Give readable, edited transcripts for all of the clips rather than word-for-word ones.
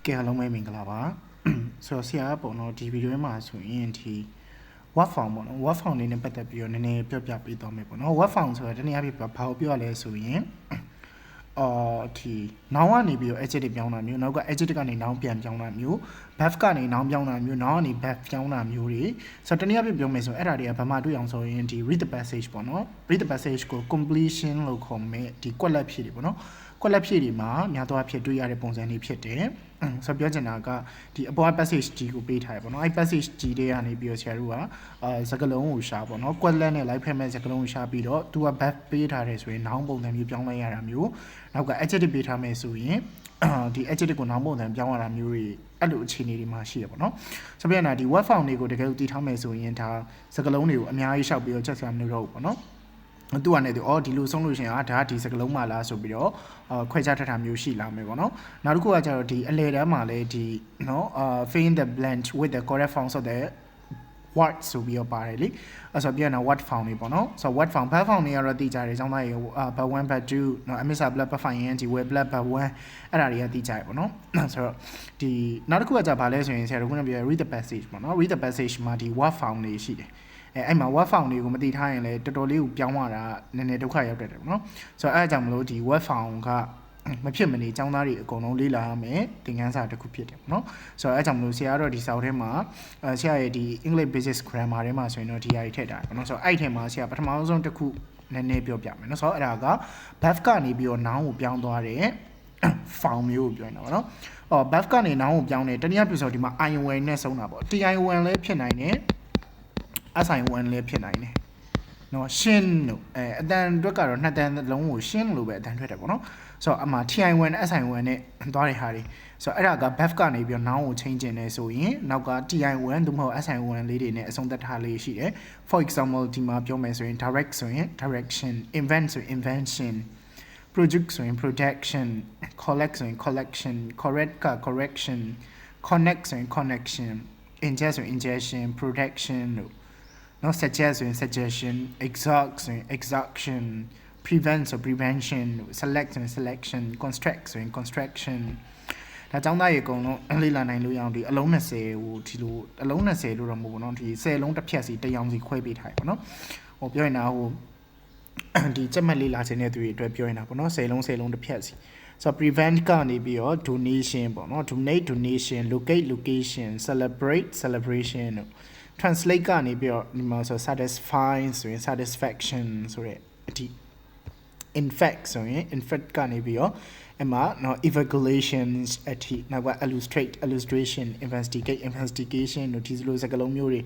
ကဲလုံးမဲမင်္ဂလာပါဆိုတော့ဆရာပေါ့နော်ဒီဗီဒီယိုမှာဆိုရင်ဒီ web form ပေါ့နော် web form လေးနဲ့ပတ်သက်ပြီးတော့နည်းနည်းပြောပြပေးသွားမယ်ပေါ့နော် web form ဆိုတော့တနည်းအားဖြင့်ဘာကိုပြောရလဲဆိုရင်ဒီနောင်ကနေပြီးတော့ adjective ပြောင်းတာမျိုးနောက်က adjective ကနေနောင်ပြန်ပြောင်းတာမျိုး verb ကနေနောင်ပြောင်းတာမျိုးနောင်ကနေ verb ပြောင်းတာမျိုးတွေဆိုတော့တနည်းအားဖြင့်ပြောမယ်ဆိုရင်အဲ့ဒါတွေကဘာမှတွေ့အောင်ဆိုရင်ဒီ read the passage ပေါ့နော် read the passage ကို completion လို့ခေါ်မယ်ဒီကွက်လက်ဖြည့်တွေပေါ့နော်ကွက်လက်ဖြည့်တွေမှာများသောအားဖြင့်တွေ့ရတဲ့ပုံစံတွေဖြစ်တယ်ဆိုတော့ပြောချင်တာကဒီအပေါ် passage ကြီးကိုပေးထားရပေါ့နော်အဲ့ passage ကြီးတွေကနေပြီးတော့ဆရာတို့ကစကားလုံးကိုရှာပေါ့နော်ကွက်လက်နဲ့ လိုက်ဖက်မဲ့စကားလုံးကိုရှာပြီးတော့သူက verb ပေးထားတယ်ဆိုရင်နောင်ပုံစံမျိုးပြောင်းလဲရတာမျိုးနောက်က adjective ပေးထားမယ်ဆိုရင်ဒီ adjective ကိုနောင်ပုံစံပြောင်းရတာမျိုးတွေအဲ့လိုအခြေအနေတွေမှာရှိရပေါ့နော်ဆိုပြန်တာဒီ web form တွေကိုတကယ်လို့တည်ထားမယ်ဆိုရင်ဒါစကားလုံးတွေကိုအများကြီးရှောက်ပြီးတော့ချက်ဆရာမလို့တော့ဘူးပေါ့နော်သူကလည်းဒီလိုဆုံးလို့ရှိရင်ဒါဒီစကလုံးမှလားဆိုပြီးတော့ခွဲခြားထားတာမျိုးရှိလာမယ်ပေါ့နော်နောက်တစ်ခုကကျတော့ဒီအလဲတန်းမှာလည်းဒီနော် fill in the blank with the correct form of the word ဆိုပြီးတော့ပါတယ်လေအဲ့ဆိုပြန်တော့ word form တွေပေါ့နော်ဆိုတော့ word form verb form တွေကတော့သိကြတယ်အကြောင်းသားရေ but 1 but 2နော် emisa blood but fine and web blood but 1အဲ့ဒါတွေကသိကြရပေါ့နော်ဆိုတော့ဒီနောက်တစ်ခုကကျဘာလဲဆိုရင်ဆရာတို့ကပြော read the passage ပေါ့နော် read the passage မှာဒီ word form တွေရှိတယ်အဲ့မှာ web form တွေကိုမသိထားရင်လည်းတော်တော်လေးကိုပြောင်းရတာနည်းနည်းဒုက္ခရောက်တတ်တယ်ပေါ့နော်ဆိုတော့အဲ့အကြောင်းမလို့ဒီ web form ကမဖြစ်မနေចောင်းသားတွေအကုန်လုံးလေ့လာရမယ်သင်ခန်းစာတစ်ခုဖြစ်တယ်ပေါ့နော်ဆိုတော့အဲ့ကြောင့်မလို့ဆရာကတော့ဒီစာအုပ်ထဲမှာဆရာရဲ့ဒီ English Basic Grammar ထဲမှာဆိုရင်တော့ဒီအရာတွေထည့်ထားတယ်ပေါ့နော်ဆိုတော့အဲ့ထဲမှာဆရာပထမဆုံးတစ်ခုနည်းနည်းပြောပြမယ်နော်ဆိုတော့အဲ့ဒါက verb ကနေပြီးတော့ noun ကိုပြောင်းသွားတဲ့ form မျိုးကိုပြောနေတာပေါ့နော်verb ကနေ noun ကိုပြောင်းတယ်တနည်းအားဖြင့်ဆိုဒီမှာ ion နဲ့ဆုံးတာပေါ့ tion လည်းဖြစ်နိုင်တယ်SIN လည်းဖြစ်နိုင်တယ်နော်ရှင်းလို့အတန်အတွက်ကတော့နှစ်တန်လုံးကိုရှင်းလို့ပဲအတန်ထွက်တယ်ပေါ့နော်ဆိုတော့အမှ TIN SIN နဲ့သွားတဲ့ဟာတွေဆိုတော့အဲ့ဒါက verb ကနေပြီးတော့ noun ကို change ကျင်နေဆိုရင်နောက်က TIN သို့မဟုတ် SIN လေးတွေနဲ့အဆုံးသတ်ထားလေးရှိတယ် for example ဒီမှာပြောမယ်ဆိုရင် direct ဆိုရင် direction invent ဆိုရင် invention project ဆိုရင် production collect ဆိုရင် collection correct က correction connect ဆိုရင် connection ingest ဆိုရင် ingestion protection လို့နော် suggest ဆိုရင် suggestion exhaust ဆိုရင် exhaustion prevent ဆို prevention select ဆိုရင် selection construct ဆိုရင် construction ဒါကြောင့်သားရေအကုန်လုံးလေ့လာနိုင်လို့ရအောင်ဒီအလုံး20ကိုဒီလိုအလုံး20လို့တော့မဟုတ်ဘူးเนาะဒီ10လုံးတစ်ဖြတ်စီတစ်ရောင်စီခွဲပေးထားရပါเนาะဟိုပြောရင်ဒါဟိုဒီစက်မှတ်လေ့လာခြင်းတဲ့သူတွေအတွက်ပြောရင်ဒါပေါ့เนาะ10လုံးတစ်ဖြတ်စီso prevent ကနေပြီးတော့ donation ပေါ့เนาะ donate donation locate location celebrate celebration တို့translate ကနေပြီးတော့ဒီမှာဆို satisfy ဆိုရင် satisfaction ဆိုတဲ့အဒီ infect ဆိုရင် infect ကနေပြီးတော့အမှနော် evaluations အထိနောက်က illustrate illustration investigate investigation တို့ဒီလိုစကားလုံးမျိုးတွေ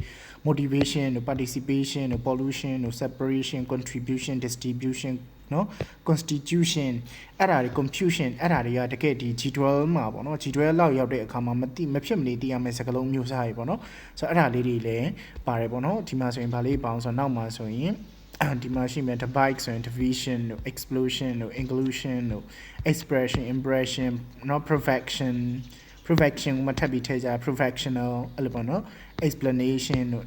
motivation တို့ participation တို့ pollution တို့ separation contribution distribution နော် constitution အဲ့ဒါတွေ confusion အဲ့ဒါတွေကတကယ်ဒီ G12 မှာပေါ့နော် G12 လောက်ရောက်တဲ့အခါမှာမဖြစ်မနေသိရမယ့်စကားလုံးမျိုးစားတွေပေါ့နော်ဆိုတော့အဲ့ဒါလေးတွေလည်းပါတယ်ပေါ့နော်ဒီမှာဆိုရင်ဗာလေးပေါအောင်ဆိုတော့နောက်မှာဆိုရင်ဒီမှာရှိမယ် divide ဆိုရင် division တို့ explosion တို့ inclusion တို့ expression impression နော် perfection ကိုမထပ်ပြီးထည့်ကြ professional အဲ့လိုပေါ့နော် explanation တို့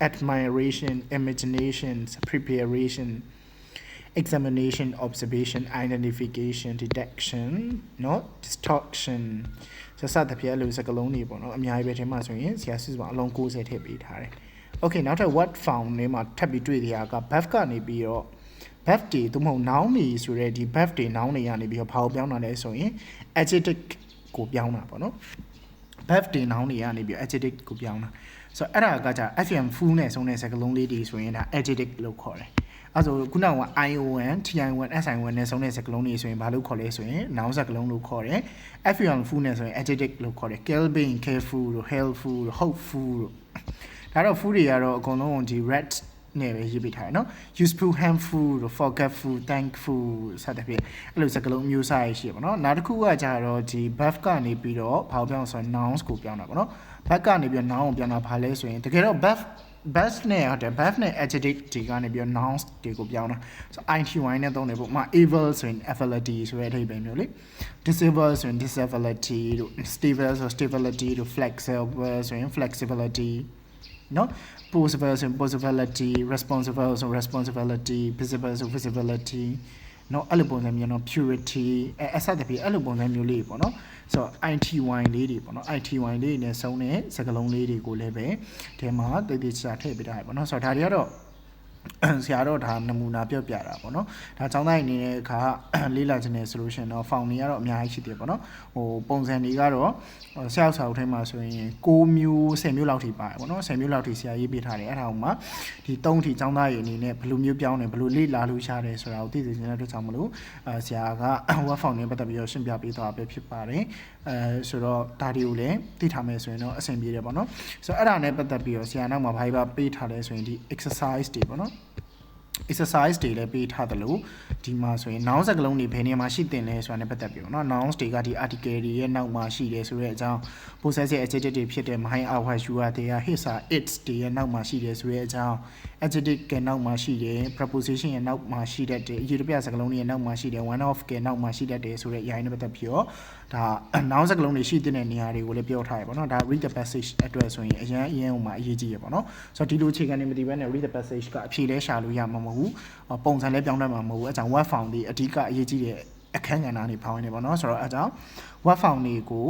admiration imagination preparation examination observation identification detection နော် distortion စသဖြင့်အဲ့လိုစကားလုံးတွေပေါ့နော်အများကြီးပဲထဲမှာဆိုရင်ဆရာစုစုပေါင်းအလုံး90ထည့်ပေးထားတယ် okay နောက်ထပ် word form တွေမှာထပ်ပြီးတွေ့ရတာက verb ကနေပြီးတော့ verb တွေသို့မဟုတ် noun တွေဆိုတဲ့ဒီ verb တွေ noun တွေကနေပြီးတော့ဘာကိုပြောင်းတာလဲဆိုရင် adjective ကိုပြောင်းတာပေါ့နော် verb တွေ noun တွေကနေပြီး adjective ကိုပြောင်းတာဆိုတော့အဲ့ဒါကကြာ fm full နဲ့ဆုံးတဲ့စကားလုံးလေးတွေဆိုရင်ဒါ adjective လို့ခေါ်တယ်အဲ့ဆိုခုနက ion tin sin နဲ့ဆုံးတဲ့စကားလုံးတွေဆိုရင်ဘာလို့ခေါ်လဲဆိုရင် noun စကားလုံးလို့ခေါ်တယ် fm full နဲ့ဆိုရင် adjective လို့ခေါ်တယ် caring careful helpful hopeful ဒါတော့ food တွေကတော့အကုန်လုံးဒီ red နဲ့ပဲရေးပေးထားတယ်နော် useful harmful forgetful thankful စသဖြင့်အဲ့လိုစကားလုံးမျိုးစားရရှိရပါတော့နောက်တစ်ခုကကြတော့ဒီ verb ကနေပြီးတော့ဘာကိုပြောင်းဆိုရင် nouns ကိုပြောင်းတာပေါ့နော် verb ကနေပြီးတော့ noun ကိုပြောင်းတာဘာလဲဆိုရင်တကယ်တော့ verb နဲ့ဟုတ်တယ် verb နဲ့ adjective တွေကနေပြီးတော့ nouns တွေကိုပြောင်းတာဆို ity နဲ့သုံးတယ်ပေါ့ဥပမာ able ဆိုရင် ability ဆိုတဲ့အဓိပ္ပာယ်မျိုးလေ disable ဆိုရင် disability တို့ stable ဆို stability တို့ flexible ဆိုရင် flexibility နော် possible ဆို possibility responsible ဆို responsibility visible ဆို visibility เนาะအဲ့လိုပုံစံမျိုးเนาะ purity အစသဖြင့်အဲ့လိုပုံစံမျိုးလေးပေါ့เนาะဆိုတော့ ITY လေးတွေပေါ့เนาะ ITY လေးနဲ့စုံတဲ့စကားလုံးလေးတွေကိုလည်းပဲဒီမှာတိတ်တိတ်ချာထည့်ပေးထားရပေါ့เนาะဆိုတော့ဒါတွေကတော့ဆရာတော့ဒါနမူနာပြောပြတာပေါ့နော်ဒါចောင်းသားရင်းနေတဲ့အခါလေးလာခြင်းနဲ့ဆိုလို့ရှိရင်တော့ ဖောင်တွေကတော့အများကြီးရှိတယ်ပေါ့နော်ဟိုပုံစံတွေကတော့ဆရာစာအုပ်ထဲမှာဆိုရင်6မျိုး10မျိုးလောက်ထိပါတယ်ပေါ့နော်10မျိုးလောက်ထိဆရာရေးပေးထားတယ်အဲ့ဒါမှဒီ3ထိចောင်းသားရင်းအနေနဲ့ဘယ်လိုမျိုးပြောင်းတယ်ဘယ်လိုလေးလာလို့ရတယ်ဆိုတာကိုသိသိချင်းတဲ့အတွက်ကြောင့်မလို့ဆရာက web form နဲ့ပတ်သက်ပြီးတော့ရှင်းပြပေးသွားပဲဖြစ်ပါတယ်ဆိုတော့ဒါတွေကိုလည်းသိထားမယ်ဆိုရင်တော့အဆင်ပြေတယ်ပေါ့နော်ဆိုတော့အဲ့ဒါနဲ့ပတ်သက်ပြီးတော့ဆရာနောက်မှာဘာပဲပေးထားလဲဆိုရင်ဒီ exercise တွေပေါ့နော် exercise တွေလည်းပေးထားတယ်လို့ဒီမှာဆိုရင် noun စကားလုံးတွေဘယ်နေရာမှာရှိတင်လဲဆိုတာနဲ့ပတ်သက်ပြီးတော့เนาะ nouns တွေကဒီ article တွေရဲ့နောက်မှာရှိတယ်ဆိုတဲ့အကြောင်း possessive adjective တွေဖြစ်တဲ့ mine are what you are they are his are its တွေရဲ့နောက်မှာရှိတယ်ဆိုတဲ့အကြောင်း adjective ကနောက်မှာရှိတယ် preposition ရဲ့နောက်မှာရှိတတ်တယ်အယူတပြစကားလုံးတွေရဲ့နောက်မှာရှိတယ် one of ကနောက်မှာရှိတတ်တယ်ဆိုတဲ့အရာနဲ့ပတ်သက်ပြီးတော့ဒါ noun စကားလုံးတွေရှိတဲ့နေရာတွေကိုလည်းပြောထားရပါတော့เนาะဒါ read the passage အတွက်ဆိုရင်အရင်ဟိုမှာအရေးကြီးရပါတော့ဆိုတော့ဒီလိုအခြေခံနေမသိဘဲနဲ့ read the passage ကအဖြေလဲရှာလို့ရမှာမဟုတ်ဘူးပုံစံလဲပြောင်းတတ်မှာမဟုတ်ဘူးအကြောင်း web form တွေအဓိကအရေးကြီးတဲ့အခန်းကဏ္ဍတွေဖောင်းနေပါတော့ဆိုတော့အကြောင်း web form တွေကို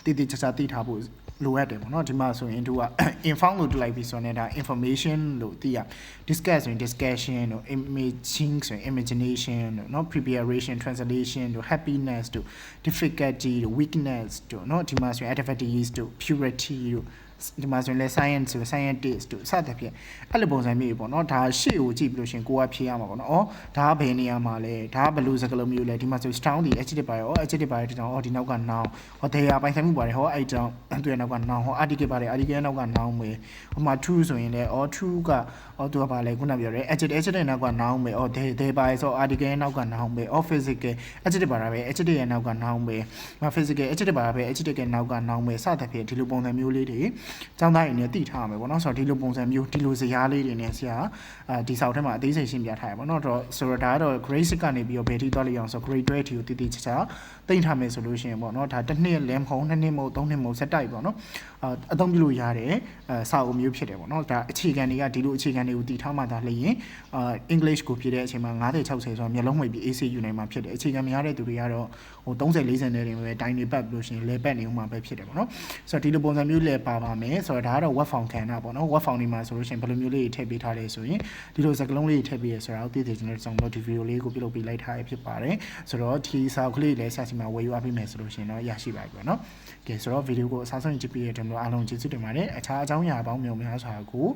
တည်တည်ချာချာသိထားဖို့လိုအပ်တယ်ပေါ့နော်ဒီမှာဆိုရင်တို့က inform လို့တွေ့လိုက်ပြီးဆိုတော့ဒါ information လို့သိရ discuss ဆိုရင် discussion တို့ imaging ဆိုရင် imagination တို့เนาะ preparation translation တို့ happiness တို့ difficulty တို့ weakness တို့เนาะဒီမှာဆိုရင် activities တို့ purity တို့ဒီမှာဆိုရင်လဲ science ဆို scientist တို့စသဖြင့်အဲ့လိုပုံစံမျိုးပေါ့နော်ဒါရှေ့ကိုကြည့်ပြီးလို့ရှင်ကိုကဖြေရမှာပေါ့နော်ဒါကဘယ်နေရာမှာလဲဒါကဘယ်လိုစကားလုံးမျိုးလဲဒီမှာဆို strong ဒီ adjective ပါရော adjective ပါတဲ့တောင်ဒီနောက်က noun they are ပိုင်ဆိုင်မှုပါတယ်အဲ့တောင်သူရဲ့နောက်က noun article ပါတယ် article ရဲ့နောက်က noun ပဲဟိုမှာ true ဆိုရင်လဲtrue ကသူကပါလဲခုနပြောတယ် adjective နောက်က noun ပဲthey ပါဆို article ရဲ့နောက်က noun ပဲ physical adjective ပါတာပဲ adjective ရဲ့နောက်က noun ပဲ physical adjective ပါတာပဲ adjective ရဲ့နောက်က noun ပဲစသဖြင့်ဒီလိုပုံစံမျိုးလေးတွေကျောင်းသားတွေနဲ့သိထားရမယ်ပေါ့နော်ဆိုတော့ဒီလိုပုံစံမျိုးဒီလိုဇာတ်လေးတွေနဲ့ဆရာဒီဆောက်ထဲမှာအသေးစိတ်ရှင်းပြထားရပါတော့ဆိုတော့ဒါကတော့ grade 6ကနေပြီးတော့ဘယ်ထိသွားလိမ့်အောင်ဆို grade 12ထိကိုတည်တည်ချာချာသိထားမယ်ဆိုလို့ရှိရင်ပေါ့နော်ဒါတစ်နှစ်လဲမဟုတ်နှစ်နှစ်မဟုတ်သုံးနှစ်မဟုတ်ဆက်တိုက်ပေါ့နော်အသုံးပြုလို့ရတဲ့စာအုပ်မျိုးဖြစ်တယ်ပေါ့နော်ဒါအခြေခံတွေကဒီလိုအခြေခံတွေကိုတည်ထားမှသာလျှင်English ကိုဖြည့်တဲ့အချိန်မှာ90 60ဆိုတာမျိုးလုံးဝပြီး AC ယူနိုင်မှာဖြစ်တယ်အခြေခံမရတဲ့သူတွေကတော့ဟို30 40နဲ့တင်ပဲတိုင်းနေပတ်လို့ရှိရင်လဲပတ်နေဦးမှာပဲဖြစ်တယ်ပေါ့နော်ဆိုတော့ဒီလိုပုံစံမျိုးလဲပါပါမယ်ဆိုတော့ဒါကတော့ web form ခံတာပေါ့နော် web form ဒီမှာဆိုလို့ရှိရင်ဘယ်လိုမျိုးလေးထည့်ပေးထားလဲဆိုရင်ဒီလိုစကားလုံးလေးထည့်ပေးရဆိုတာကိုသိသိချင်းတဲ့ကြောင့်တော့ဒီ video လေးကိုပြုလုပ်ပေးလိုက်ထားရဖြစ်ပါတယ်ဆိုတော့ဒီစာအုပ်ကလေးလည်းဆက်စီမှာဝယ်ယူအပ်ပေးမယ်ဆိုလို့ရှိရင်တော့ရရှိပါပြီပေါ့နော်ကဲဆိုတော့ video ကိုအစားဆုံးကြည့်ပေးတဲ့အတွက်အားလုံးကျေးဇူးတင်ပါတယ်အခြားအကြောင်းအရာပေါင်းမျိုးများစွာကို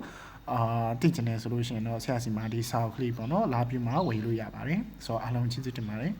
သိချင်တယ်ဆိုလို့ရှိရင်တော့ဆရာစီမှာဒီစာအုပ်ကလေးပေါ့နော်လာပြီးမှဝယ်လို့ရပါတယ်ဆိုတော့အားလုံးကျေးဇူးတင်ပါတယ်